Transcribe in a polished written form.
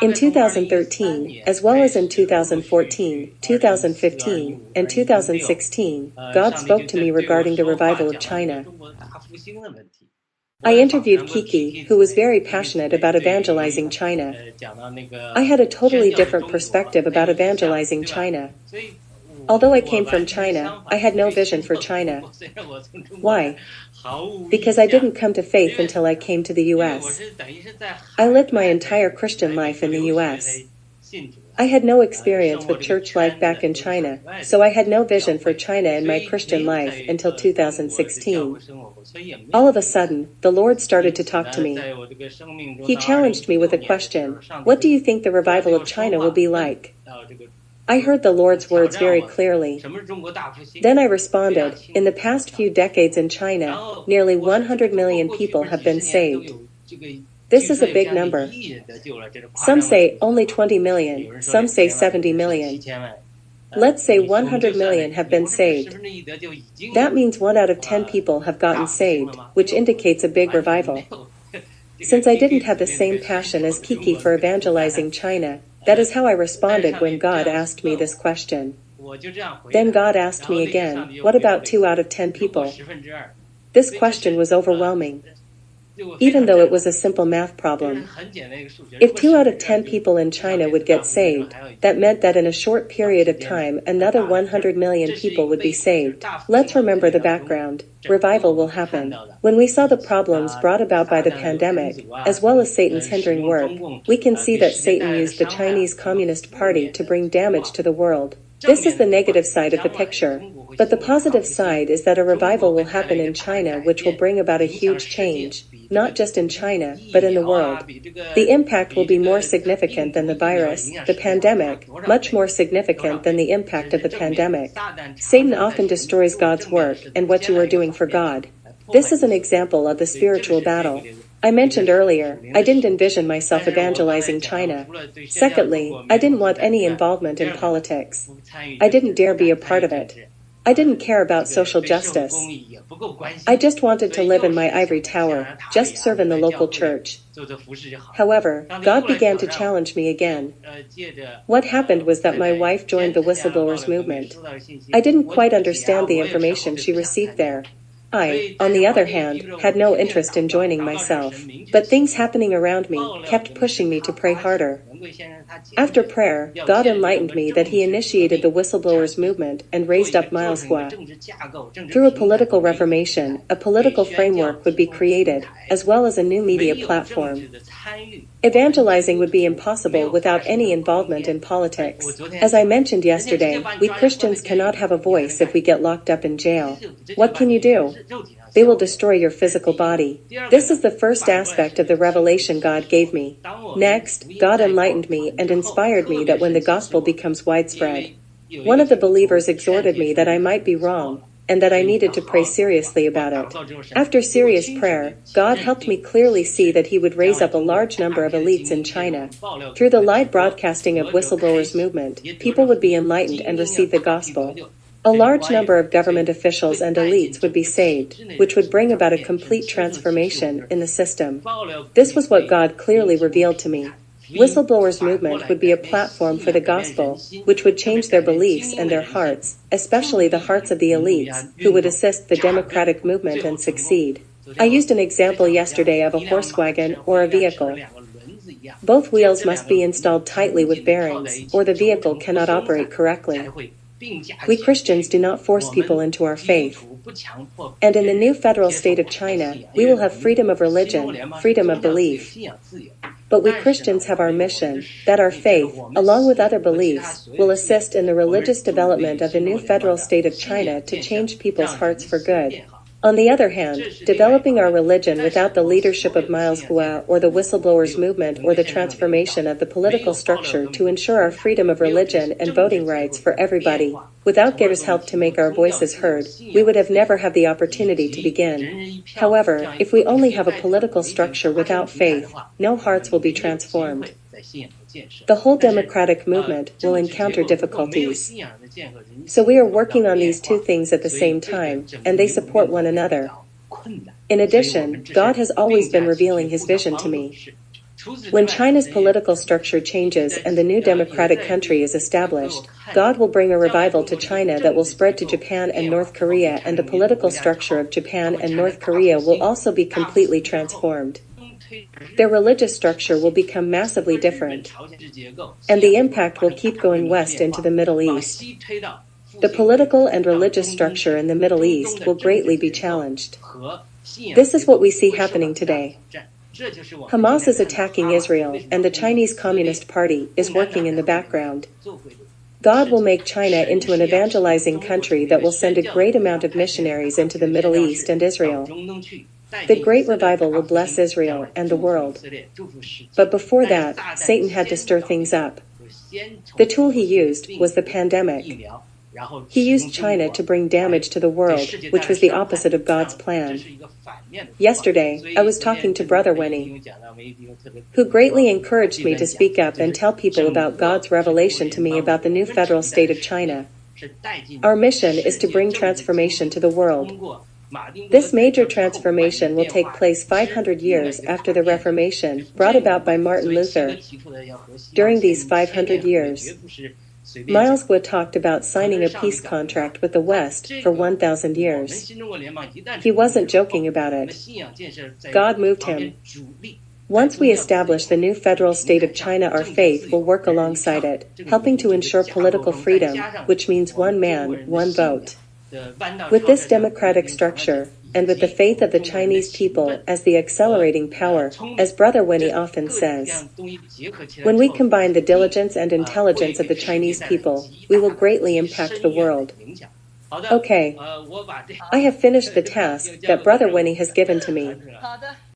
In 2013, as well as in 2014, 2015, and 2016, God spoke to me regarding the revival of China. I interviewed Kiki, who was very passionate about evangelizing China. I had a totally different perspective about evangelizing China. Although I came from China, I had no vision for China. Why? Because I didn't come to faith until I came to the U.S. I lived my entire Christian life in the U.S. I had no experience with church life back in China, so I had no vision for China in my Christian life until 2016. All of a sudden, the Lord started to talk to me. He challenged me with a question: what do you think the revival of China will be like? I heard the Lord's words very clearly. Then I responded, in the past few decades in China, nearly 100 million people have been saved. This is a big number. Some say only 20 million, some say 70 million. Let's say 100 million have been saved. That means 1 out of 10 people have gotten saved, which indicates a big revival. Since I didn't have the same passion as Kiki for evangelizing China, that is how I responded when God asked me this question. Then God asked me again, what about 2 out of 10 people? This question was overwhelming, even though it was a simple math problem. If 2 out of 10 people in China would get saved, that meant that in a short period of time another 100 million people would be saved. Let's remember the background. Revival will happen. When we saw the problems brought about by the pandemic, as well as Satan's hindering work, we can see that Satan used the Chinese Communist Party to bring damage to the world. This is the negative side of the picture. But the positive side is that a revival will happen in China which will bring about a huge change, not just in China, but in the world. The impact will be more significant than the virus, the pandemic, much more significant than the impact of the pandemic. Satan often destroys God's work and what you are doing for God. This is an example of the spiritual battle. I mentioned earlier, I didn't envision myself evangelizing China. Secondly, I didn't want any involvement in politics. I didn't dare be a part of it. I didn't care about social justice. I just wanted to live in my ivory tower, just serve in the local church. However, God began to challenge me again. What happened was that my wife joined the whistleblowers movement. I didn't quite understand the information she received there. I, on the other hand, had no interest in joining myself, but things happening around me kept pushing me to pray harder. After prayer, God enlightened me that He initiated the whistleblowers movement and raised up Miles Hua. Through a political reformation, a political framework would be created, as well as a new media platform. Evangelizing would be impossible without any involvement in politics. As I mentioned yesterday, we Christians cannot have a voice if we get locked up in jail. What can you do? They will destroy your physical body. This is the first aspect of the revelation God gave me. Next, God enlightened me and inspired me that when the gospel becomes widespread, one of the believers exhorted me that I might be wrong, and that I needed to pray seriously about it. After serious prayer, God helped me clearly see that He would raise up a large number of elites in China. Through the live broadcasting of whistleblowers movement, people would be enlightened and receive the gospel. A large number of government officials and elites would be saved, which would bring about a complete transformation in the system. This was what God clearly revealed to me. Whistleblowers movement would be a platform for the gospel, which would change their beliefs and their hearts, especially the hearts of the elites, who would assist the democratic movement and succeed. I used an example yesterday of a horse wagon or a vehicle. Both wheels must be installed tightly with bearings, or the vehicle cannot operate correctly. We Christians do not force people into our faith. And in the new federal state of China, we will have freedom of religion, freedom of belief. But we Christians have our mission, that our faith, along with other beliefs, will assist in the religious development of the new federal state of China to change people's hearts for good. On the other hand, developing our religion without the leadership of Miles Hua or the whistleblowers movement or the transformation of the political structure to ensure our freedom of religion and voting rights for everybody, without God's help to make our voices heard, we would have never had the opportunity to begin. However, if we only have a political structure without faith, no hearts will be transformed. The whole democratic movement will encounter difficulties. So we are working on these two things at the same time, and they support one another. In addition, God has always been revealing His vision to me. When China's political structure changes and the new democratic country is established, God will bring a revival to China that will spread to Japan and North Korea, and the political structure of Japan and North Korea will also be completely transformed. Their religious structure will become massively different, and the impact will keep going west into the Middle East. The political and religious structure in the Middle East will greatly be challenged. This is what we see happening today. Hamas is attacking Israel, and the Chinese Communist Party is working in the background. God will make China into an evangelizing country that will send a great amount of missionaries into the Middle East and Israel. The great revival will bless Israel and the world. But before that, Satan had to stir things up. The tool he used was the pandemic. He used China to bring damage to the world, which was the opposite of God's plan. Yesterday, I was talking to Brother Winnie, who greatly encouraged me to speak up and tell people about God's revelation to me about the new federal state of China. Our mission is to bring transformation to the world. This major transformation will take place 500 years after the Reformation, brought about by Martin Luther. During these 500 years, Miles Guo talked about signing a peace contract with the West for 1,000 years. He wasn't joking about it. God moved him. Once we establish the new federal state of China, our faith will work alongside it, helping to ensure political freedom, which means one man, one vote. With this democratic structure, and with the faith of the Chinese people as the accelerating power, as Brother Winnie often says, when we combine the diligence and intelligence of the Chinese people, we will greatly impact the world. Okay, I have finished the task that Brother Winnie has given to me.